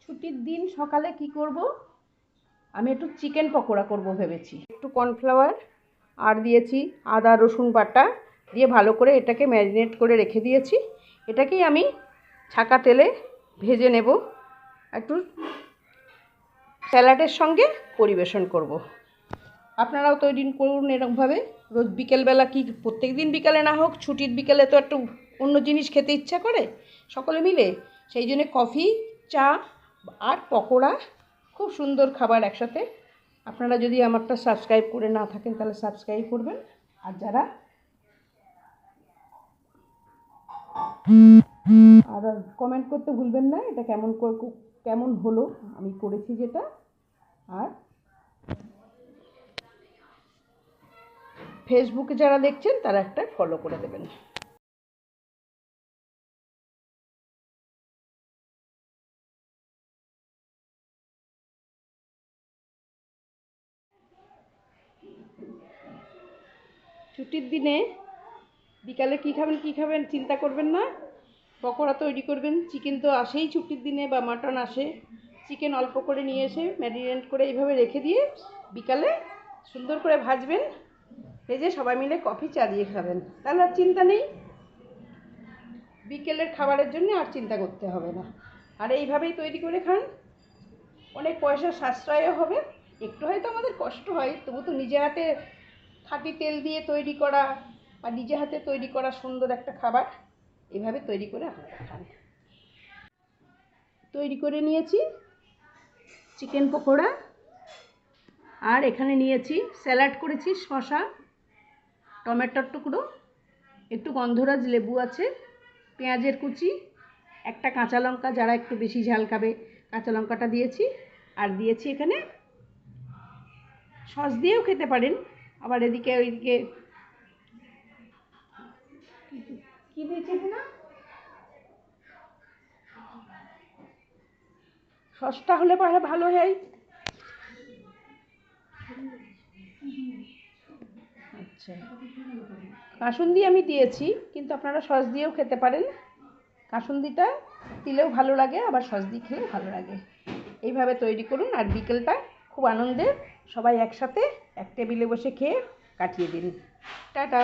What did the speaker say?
ছুটির দিন সকালে কি করব, আমি একটু চিকেন পকোড়া করব ভেবেছি। একটু কর্নফ্লাওয়ার আর দিয়েছি আদা রসুন বাটা দিয়ে ভালো করে এটাকে ম্যারিনেট করে রেখে দিয়েছি। এটাকেই আমি ছাকা তেলে ভেজে নেব, একটু স্যালাডের সঙ্গে পরিবেশন করব। আপনারাও তৈরি করুন এরকমভাবে। রোজ বিকেলবেলা, কি প্রত্যেক দিন বিকালে না হোক, ছুটির বিকেলে তো একটু অন্য জিনিস খেতে ইচ্ছা করে সকলে মিলে, সেই জন্য কফি, চা আর পকোড়া খুব সুন্দর খাবার একসাথে। আপনারা যদি আমারটা সাবস্ক্রাইব করে না থাকেন তাহলে সাবস্ক্রাইব করবেন, আর যারা আর কমেন্ট করতে ভুলবেন না এটা কেমন হলো আমি করেছি যেটা। আর ফেসবুকে যারা দেখছেন তারা একটা ফলো করে দেবেন। ছুটির দিনে বিকালে কী খাবেন চিন্তা করবেন না, পকোড়া তৈরি করবেন। চিকেন তো আসেই ছুটির দিনে, বা মাটন আসে। চিকেন অল্প করে নিয়ে এসে ম্যারিনেট করে এইভাবে রেখে দিয়ে বিকালে সুন্দর করে ভাজবেন, ভেজে সবাই মিলে কফি চা দিয়ে খাবেন, তাহলে আর চিন্তা নেই, বিকেলের খাবারের জন্য আর চিন্তা করতে হবে না। আর এইভাবেই তৈরি করে খান, অনেক পয়সা সাশ্রয়ও হবে। একটু হয়তো আমাদের কষ্ট হয়, তবু তো নিজে হাতে খাঁটি তেল দিয়ে তৈরি করা আর নিজে হাতে তৈরি করা সুন্দর একটা খাবার, এভাবে তৈরি করে আপনারা খান। তৈরি করে নিয়েছি চিকেন পকোড়া, আর এখানে নিয়েছি স্যালাড করেছি, শসা, টমেটোর টুকরো, একটু গন্ধরাজ লেবু আছে, পেঁয়াজের কুচি, একটা কাঁচা লঙ্কা, যারা একটু বেশি ঝাল খাবে কাঁচা লঙ্কাটা দিয়েছি, আর দিয়েছি এখানে সস দিয়েও খেতে পারেন। আবার এদিকে ওইদিকে কি দিয়েছি না, সসটা হলে পরে ভালো হয়। আচ্ছা, কাসুন্দি আমি দিয়েছি, কিন্তু আপনারা সস দিয়েও খেতে পারেন। কাসুন্দিটা দিলেও ভালো লাগে, আবার সস দিয়ে খেলেও ভালো লাগে। এইভাবে তৈরি করুন, আর বিকেলটা খুব আনন্দে সবাই একসাথে এক টেবিলে বসে খেয়ে কাটিয়ে দিন। টাটা।